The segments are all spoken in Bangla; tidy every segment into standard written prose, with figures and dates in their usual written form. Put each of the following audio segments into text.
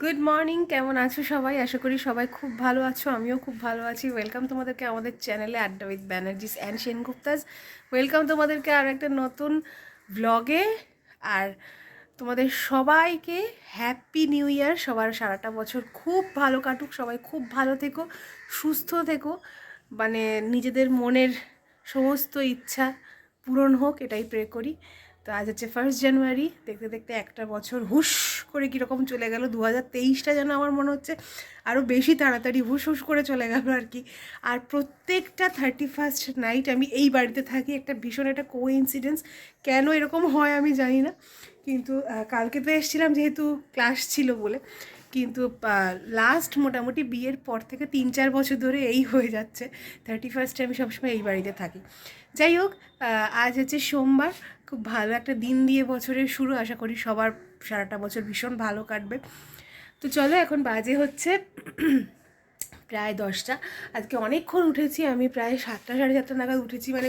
গুড মর্নিং, কেমন আছো সবাই? আশা করি সবাই খুব ভালো আছো, আমিও খুব ভালো আছি। ওয়েলকাম তোমাদেরকে আমাদের চ্যানেলে আড্ডা উইথ ব্যানার্জিস অ্যান্ড সেনগুপ্তাস। ওয়েলকাম তোমাদেরকে আর একটা নতুন ব্লগে। আর তোমাদের সবাইকে হ্যাপি নিউ ইয়ার। সবার সারাটা বছর খুব ভালো কাটুক, সবাই খুব ভালো থেকো, সুস্থ থেকো, মানে নিজেদের মনের সমস্ত ইচ্ছা পূরণ হোক, এটাই প্রে করি। তো আজ হচ্ছে 1 জানুয়ারি। দেখতে দেখতে একটা বছর হুশ করে কীরকম চলে গেল। 2023টা যেন আমার মনে হচ্ছে আরও বেশি তাড়াতাড়ি হুশ হুশ করে চলে গেল আর কি। আর প্রত্যেকটা 31st নাইট আমি এই বাড়িতে থাকি। একটা ভীষণ একটা কোইন্সিডেন্স, কেন এরকম হয় আমি জানি না। কিন্তু কালকে তো এসেছিলাম যেহেতু ক্লাস ছিল বলে, কিন্তু লাস্ট মোটামুটি বিয়ের পর থেকে 3-4 বছর ধরে এই হয়ে যাচ্ছে। 31স্টে আমি সবসময় এই বাড়িতে থাকি। যাই হোক, আজ হচ্ছে সোমবার। খুব ভালো একটা দিন দিয়ে বছরের শুরু। আশা করি সবার সারাটা বছর ভীষণ ভালো কাটবে। তো চলো, এখন বাজে হচ্ছে প্রায় 10টা। আজকে অনেকক্ষণ উঠেছি আমি, প্রায় 7টা 7:30 নাগাদ উঠেছি। মানে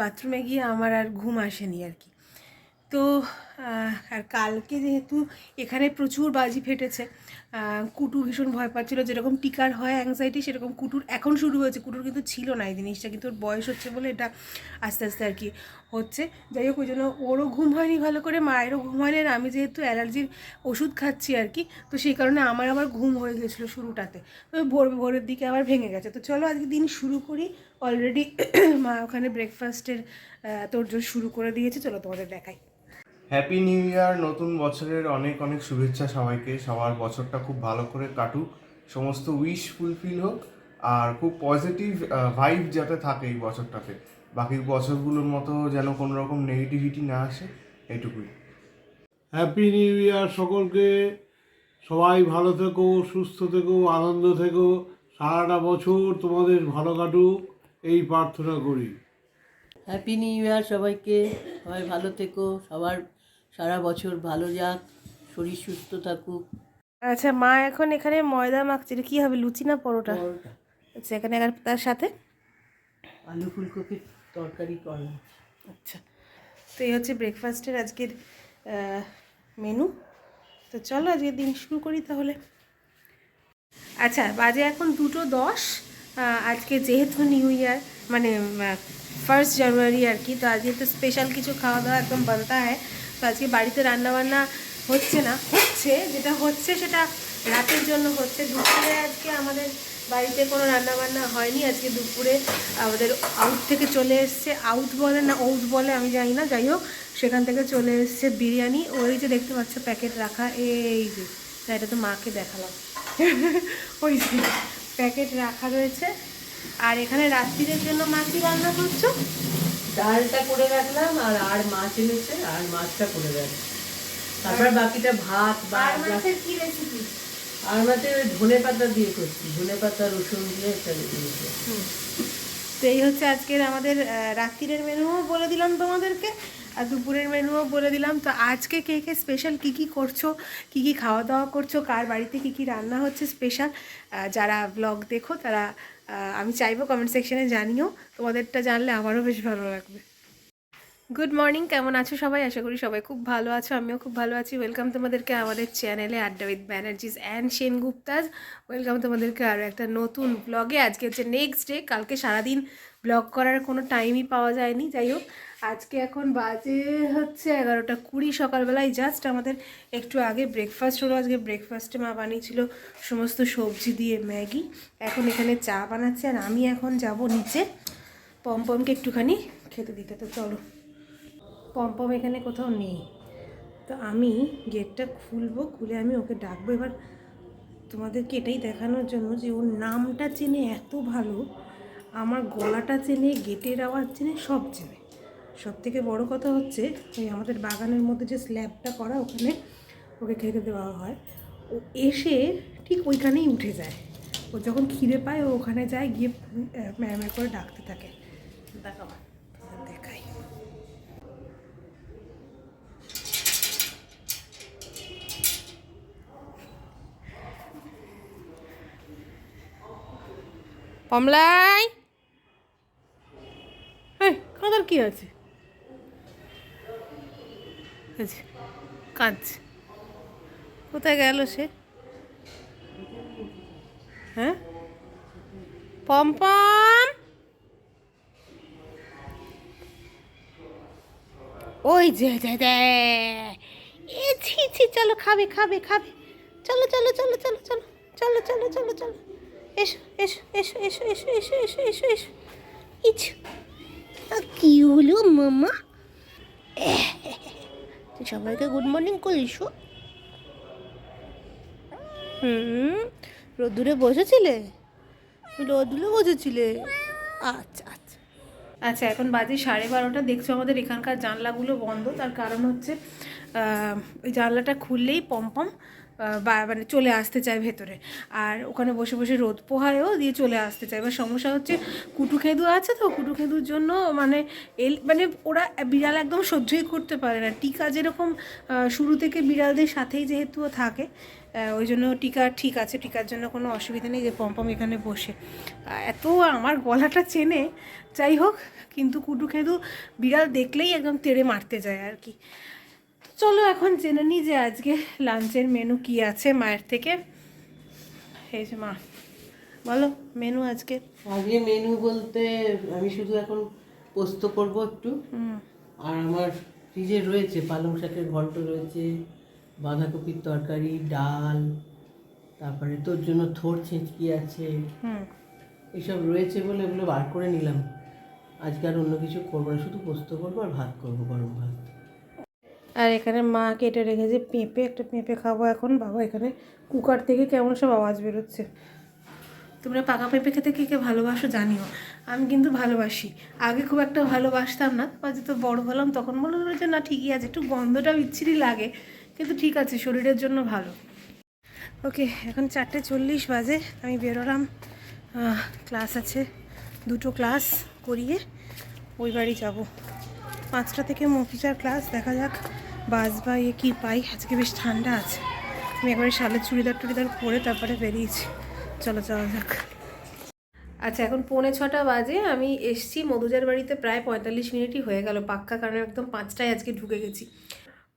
বাথরুমে গিয়ে আমার আর ঘুম আসেনি আর কি। তো আর কালকে যেহেতু এখানে প্রচুর বাজি ফেটেছে, কুটু ভীষণ ভয় পাচ্ছিলো। যেরকম টিকার হয় অ্যাংজাইটি, সেরকম কুটুর এখন শুরু হয়েছে। কুটুর কিন্তু ছিল না এই জিনিসটা, কিন্তু ওর বয়স হচ্ছে বলে এটা আস্তে আস্তে আর কি হচ্ছে। যাই হোক, ওই জন্য ওরও ঘুম হয়নি ভালো করে, মায়েরও ঘুম হয়নি। আর আমি যেহেতু অ্যালার্জির ওষুধ খাচ্ছি আর কি, তো সেই কারণে আমার আবার ঘুম হয়ে গেছিলো শুরুটাতে। তো ভোরের দিকে আবার ভেঙে গেছে। তো চলো আজকে দিন শুরু করি। অলরেডি মা ওখানে ব্রেকফাস্টের তোড়জোড় শুরু করে দিয়েছে। চলো তোমাদের দেখাই। হ্যাপি নিউ ইয়ার, নতুন বছরের অনেক অনেক শুভেচ্ছা সবাইকে। সবার বছরটা খুব ভালো করে কাটুক, সমস্ত উইশ ফুলফিল হোক, আর খুব পজিটিভ ভাইব যাতে থাকে এই বছরটাতে। বাকি বছরগুলোর মতো যেন কোনো রকম নেগেটিভিটি না আসে, এইটুকুই। হ্যাপি নিউ ইয়ার সকলকে। সবাই ভালো থেকো, সুস্থ থেকো, আনন্দ থেকো, সারাটা বছর তোমাদের ভালো কাটুক এই প্রার্থনা করি। হ্যাপি নিউ ইয়ার সবাইকে। সবাই ভালো থেকো, সবার সারা বছর ভালো যাক, শরীর সুস্থ থাকুক। আচ্ছা, মা এখন এখানে ময়দা মাখছে। এটা কী হবে, লুচি না পরোটা? পরোটা, আচ্ছা, এখানে আর তার সাথে আলু ফুলকপির তরকারি করলাম। আচ্ছা, তো এই হচ্ছে ব্রেকফাস্টের আজকের মেনু। তো চলো আজকের দিন শুরু করি তাহলে। আচ্ছা, বাজে এখন 2:10। আজকে যেহেতু নিউ ইয়ার, মানে 1 জানুয়ারি আর কি, তো আজকে তো স্পেশাল কিছু খাওয়া দাওয়া একদম বানতা হয়। তো আজকে বাড়িতে রান্নাবান্না হচ্ছে না, হচ্ছে যেটা হচ্ছে সেটা রাতের জন্য হচ্ছে। দুপুরে আজকে আমাদের বাড়িতে কোনো রান্নাবান্না হয়নি। আজকে দুপুরে আমাদের আউট থেকে চলে এসছে, আউট বলে না আউট বলে আমি জানি না, যাই হোক সেখান থেকে চলে এসছে বিরিয়ানি। ওই যে দেখতে পাচ্ছ প্যাকেট রাখা, এই যে, না এটা তো মাকে দেখালাম ওই যে প্যাকেট রাখা রয়েছে। আর এখানে রাত্রিদের জন্য মা কি রান্না করছো? ডালটা করে রাখলাম, আর মাছ এনেছে, আর মাছটা করে রাখলাম। তারপর বাকিটা ভাত বা আর মাছের কি রেসিপি? আর মাছের ধনে পাতা দিয়ে করছি, ধনে পাতা রসুন দিয়ে একটা রেসিপি। তো এই হচ্ছে আজকের আমাদের রাত্রিরের মেনুও বলে দিলাম তোমাদেরকে, আর দুপুরের মেনুও বলে দিলাম। তো আজকে কে কে স্পেশাল কী কী করছো, কী কী খাওয়া দাওয়া করছো, কার বাড়িতে কী কী রান্না হচ্ছে স্পেশাল, যারা ব্লগ দেখো তারা আমি চাইবো কমেন্ট সেকশনে জানিও। তোমাদেরটা জানলে আমারও বেশ ভালো লাগবে। গুড মর্নিং, কেমন আছো সবাই? আশা করি সবাই খুব ভালো আছো, আমিও খুব ভালো আছি। ওয়েলকাম তোমাদেরকে আমাদের চ্যানেলে আড্ডা উইথ ব্যানার্জিস অ্যান্ড সেনগুপ্তাজ। ওয়েলকাম তোমাদেরকে আরও একটা নতুন ব্লগে। আজকে হচ্ছে নেক্সট ডে। কালকে সারাদিন ব্লগ করার কোনো টাইমই পাওয়া যায়নি। যাই হোক, আজকে এখন বাজে হচ্ছে 11:20 সকালবেলায়। জাস্ট আমাদের একটু আগে ব্রেকফাস্ট হলো। আজকে ব্রেকফাস্টে মা বানিয়েছিল সমস্ত সবজি দিয়ে ম্যাগি। এখন এখানে চা বানাচ্ছে, আর আমি এখন যাব নিচে পমপমকে একটুখানি খেতে দিতে। তো চলো, পম্পম এখানে কোথাও নেই, তো আমি গেটটা খুলবো, খুলে আমি ওকে ডাকবো। এবার তোমাদেরকে এটাই দেখানোর জন্য যে ওর নামটা চেনে এত ভালো, আমার গলাটা চেনে, গেটের আওয়াজ চেনে, সব চেনে। সব থেকে বড়ো কথা হচ্ছে, ওই আমাদের বাগানের মধ্যে যে স্ল্যাবটা করা, ওখানে ওকে খেতে দেওয়া হয়। ও এসে ঠিক ওইখানেই উঠে যায়। ও যখন খিদে পায় ও ওখানে যায়, গিয়ে ম্যাঁ করে ডাকতে থাকে। দেখাবো, দেখাই। কমলাই, হ্যাঁ কাঁদার কী আছে? কাঁদছে, কোথায় গেল সে? হ্যাঁ পম্পম, ওই যে দে দে, এ ছি ছি, চলো খাবে খাবে খাবে, চলো চলো চলো চলো চলো চলো চলো চলো চলো, এসো এসো এসো এসো এসো এসো এসো এসো এসো, ইছ কি হলো মামা? তুই সবাইকে গুড মর্নিং করিস? রোদ্দুরে বসেছিলে? রোদ্দুরে বসেছিলে? আচ্ছা আচ্ছা আচ্ছা, এখন বাজে 12:30। দেখছো আমাদের এখানকার জানলাগুলো বন্ধ, তার কারণ হচ্ছে ওই জানলাটা খুললেই পম্পম মানে চলে আসতে চায় ভেতরে, আর ওখানে বসে বসে রোদ পোহায়ও দিয়ে চলে আসতে চায়। এবার সমস্যা হচ্ছে কুটু খেদু আছে, তো কুটু খেদুর জন্য মানে মানে ওরা বিড়াল একদম সহ্যই করতে পারে না। টিকা যেরকম শুরু থেকে বিড়ালদের সাথেই যেহেতু ও থাকে, ওই জন্য টিকা ঠিক আছে, টিকার জন্য কোনো অসুবিধা নেই যে পম্পম এখানে বসে। এত আমার গলাটা চেনে, যাই হোক, কিন্তু কুটু খেদু বিড়াল দেখলেই একদম তেড়ে মারতে যায় আর কি। চলো এখন জেনে নিই যে আজকে লাঞ্চের মেনু কি আছে মায়ের থেকে। এই যে মা, বলো মেনু আজকে। আজকে মেনু বলতে আমি শুধু এখন পোস্ত করব একটু, আর আমার ফ্রিজে রয়েছে পালং শাকের ঘন্ট রয়েছে, বাঁধাকপির তরকারি, ডাল, তারপরে তোর জন্য থোড় ছেঁচকি আছে, এসব রয়েছে বলে এগুলো বার করে নিলাম। আজকে আর অন্য কিছু করবো না, শুধু পোস্ত করবো আর ভাত করবো, গরম ভাত। আর এখানে মা কেটে রেখেছে পেঁপে, একটা পেঁপে খাবো এখন। বাবা এখানে কুকার থেকে কেমন সব আওয়াজ বেরোচ্ছে। তোমরা পাকা পেঁপে খেতে কে কে ভালোবাসো জানিও, আমি কিন্তু ভালোবাসি। আগে খুব একটা ভালোবাসতাম না, যত বড় হলাম তখন মনে হলো যে না ঠিকই আছে, একটু গন্ধটা বিচ্ছিরি লাগে কিন্তু ঠিক আছে, শরীরের জন্য ভালো। ওকে, এখন 4:40 বাজে, আমি বেরোলাম। ক্লাস আছে, 2টো ক্লাস করিয়ে ওই বাড়ি যাব। 5টা থেকে মফিজার ক্লাস, দেখা যাক বাস বা ইয়ে কী পাই। আজকে বেশ ঠান্ডা আছে, আমি একবারে শালের চুড়িদার টুড়িদার পরে তারপরে বেরিয়েছি। চলো যাওয়া যাক। আচ্ছা, এখন 5:45 বাজে, আমি এসছি মধুজার বাড়িতে, প্রায় 45 মিনিটই হয়ে গেল পাক্কা, কারণ একদম 5টায় আজকে ঢুকে গেছি।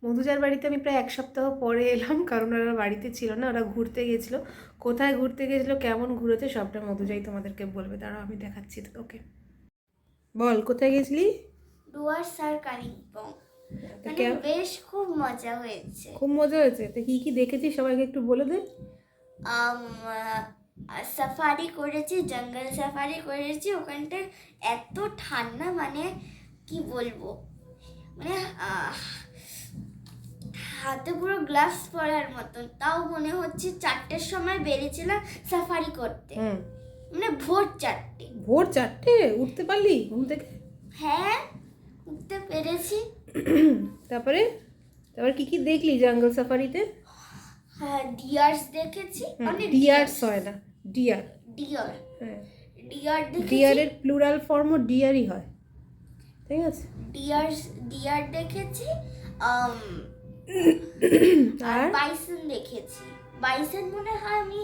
মধুজার বাড়িতে আমি প্রায় 1 সপ্তাহ পরে এলাম, কারণ ওরা বাড়িতে ছিল না, ওরা ঘুরতে গেছিলো। কোথায় ঘুরতে গেছিলো, কেমন ঘুরেছে সবটা মধুজাই তোমাদেরকে বলবে, দাঁড়াও আমি দেখাচ্ছি। ওকে বল, কোথায় গেছিলি? ডুয়ার্স আর কালিম্পং, মানে কে- বেশ খুব মজা হয়েছে। খুব মজা হয়েছে। তো কী কী দেখেছিস সবাইকে একটু বলে দে। সাফারি করেছি, জঙ্গল সাফারি করেছি। ওখানটায় এত ঠান্ডা, মানে কি বলবো, মানে হাতে পুরো গ্লাভস পরার মতন। তাও মনে হচ্ছে 4টের সময় বেরিয়েছিলাম সাফারি করতে, মানে ভোর 4টে। ভোর 4টে উঠতে পারলি ঘুম থেকে? হ্যাঁ, উঠতে পেরেছি। তারপরে তারপরে কি কি দেখলি জঙ্গল সাফারিতে? হ্যাঁ, ডিয়ার্স দেখেছি, অনেক ডিয়ারস হয় না, ডিয়ার। ডিয়ার হ্যাঁ, ডিয়ার দেখেছি। ডিয়ারের প্লুরাল ফর্মও ডিয়ারই হয়, ঠিক আছে। ডিয়ার দেখেছি, আর বাইসন দেখেছি। বাইসন মনে হয় আমি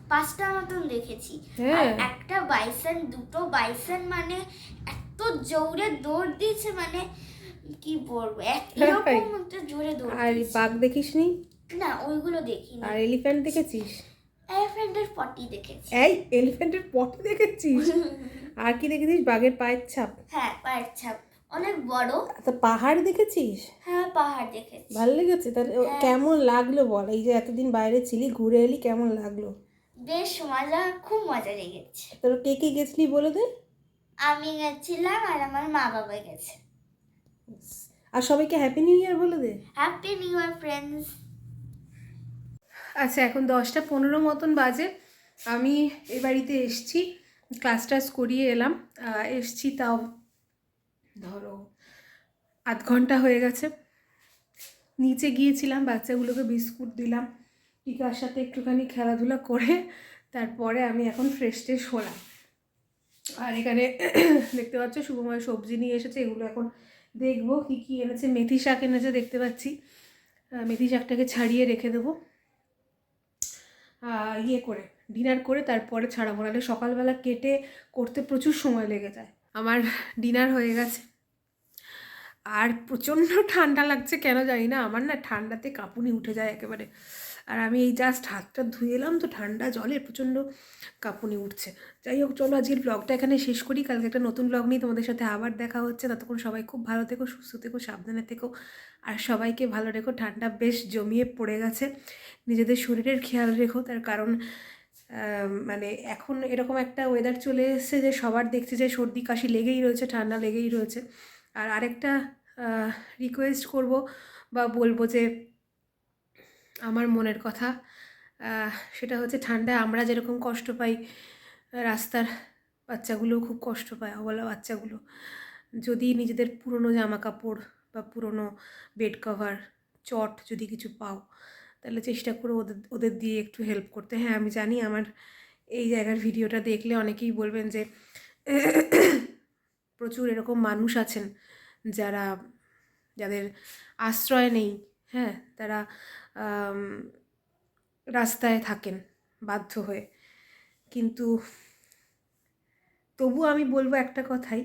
5টা মতন দেখেছি। আর হ্যাঁ। একটা বাইসন, 2টো বাইসন, মানে এত জোরে দৌড় দিয়েছে, মানে কি বলবো, এরকম একটা জোরে দৌড় আর দিয়েছে। বাঘ দেখিসনি? না, ওইগুলো দেখিনি। আর এলিফ্যান্ট দেখেছিস? এলিফ্যান্টের পটি দেখেছি। এই এলিফ্যান্টের পটি দেখেছিস? আর কি দেখেছিস? বাঘের পায়ের ছাপ? হ্যাঁ, পায়ের ছাপ অনেক বড়। তো পাহাড় দেখেছিস? হ্যাঁ, পাহাড় দেখেছি। ভালো লেগেছে? তাহলে কেমন লাগলো বল, এই যে এতদিন বাইরে ছিলি, ঘুরে এলি, কেমন লাগলো? বেশ মজা, খুব মজা লেগেছে। তোর কে কে গেছিলি বলে দে। আমি গেছিলাম আর আমার মা বাবা গেছে। আর সবাইকে হ্যাপি নিউ ইয়ার বলে দে। Happy new year friends. আচ্ছা, এখন 10:15 মতন বাজে, আমি এই বাড়িতে এসছি, ক্লাস টাস করিয়ে এলাম। এসছি তাও ধরো আধ ঘন্টা হয়ে গেছে। নিচে গিয়েছিলাম, বাচ্চাগুলোকে বিস্কুট দিলাম, টিকার সাথে একটুখানি খেলাধুলা করে তারপরে আমি এখন ফ্রেশ ট্রেশ হলাম। আর এখানে দেখতে পাচ্ছ শুভময় সবজি নিয়ে এসেছে, এগুলো এখন দেখবো কী কী এনেছে। মেথি শাক এনেছে দেখতে পাচ্ছি, মেথি শাকটাকে ছাড়িয়ে রেখে দেবো ইয়ে করে, ডিনার করে তারপরে ছাড়াবো, নাহলে সকালবেলা কেটে করতে প্রচুর সময় লেগে যায়। আমার ডিনার হয়ে গেছে, আর প্রচণ্ড ঠান্ডা লাগছে কেন জানি না, আমার না ঠান্ডাতে কাঁপুনি উঠে যায় একেবারে। আর আমি এই জাস্ট হাতটা ধুয়ে এলাম, তো ঠান্ডা জলে প্রচণ্ড কাঁপুনি উঠছে। যাই হোক, চলো আজকের ব্লগটা এখানে শেষ করি। কালকে একটা নতুন ব্লগ নিয়ে তোমাদের সাথে আবার দেখা হচ্ছে। ততক্ষণ সবাই খুব ভালো থেকো, সুস্থ থেকো, সাবধানে থেকো, আর সবাইকে ভালো রেখো। ঠান্ডা বেশ জমিয়ে পড়ে গেছে, নিজেদের শরীরের খেয়াল রেখো। তার কারণ মানে এখন এরকম একটা ওয়েদার চলে এসেছে যে সবার দেখছে যে সর্দি কাশি লেগেই রয়েছে, ঠান্ডা লেগেই রয়েছে। আর আরেকটা রিকোয়েস্ট করব বা বলবো যে আমার মনের কথা, সেটা হচ্ছে ঠান্ডায় আমরা যেরকম কষ্ট পাই, রাস্তার বাচ্চাগুলোও খুব কষ্ট পায়, অবলা বাচ্চাগুলো। যদি নিজেদের পুরনো জামা কাপড় বা পুরনো বেড কভার, চট যদি কিছু পাও, তাহলে চেষ্টা করো ওদের ওদের দিয়ে একটু হেল্প করতে। হ্যাঁ, আমি জানি আমার এই জায়গার ভিডিওটা দেখলে অনেকেই বলবেন যে প্রচুর এরকম মানুষ আছেন যাদের আশ্রয় নেই, হ্যাঁ, তারা রাস্তায় থাকেন বাধ্য হয়ে। কিন্তু তবু আমি বলবো একটা কথাই,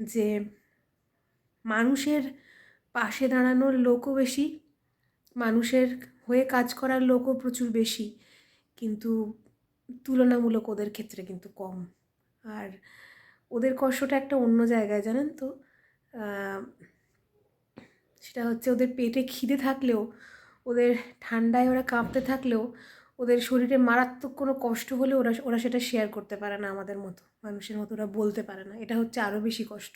যে মানুষের পাশে দাঁড়ানোর লোকও বেশি, মানুষের হয়ে কাজ করার লোকও প্রচুর বেশি, কিন্তু তুলনামূলক ওদের ক্ষেত্রে কিন্তু কম। আর ওদের কষ্টটা একটা অন্য জায়গায়, জানেন তো। সেটা হচ্ছে ওদের পেটে খিদে থাকলেও, ওদের ঠান্ডায় ওরা কাঁপতে থাকলেও, ওদের শরীরে মারাত্মক কোনো কষ্ট হলে ওরা সেটা শেয়ার করতে পারে না আমাদের মতো, মানুষের মতো ওরা বলতে পারে না। এটা হচ্ছে আরও বেশি কষ্ট।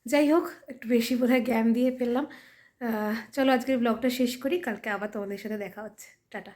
যাই হোক, একটু বেশি বোধহয় জ্ঞান দিয়ে ফেললাম। চলো আজকের ব্লগটা শেষ করি, কালকে আবার তোমাদের সাথে দেখা হচ্ছে। টাটা।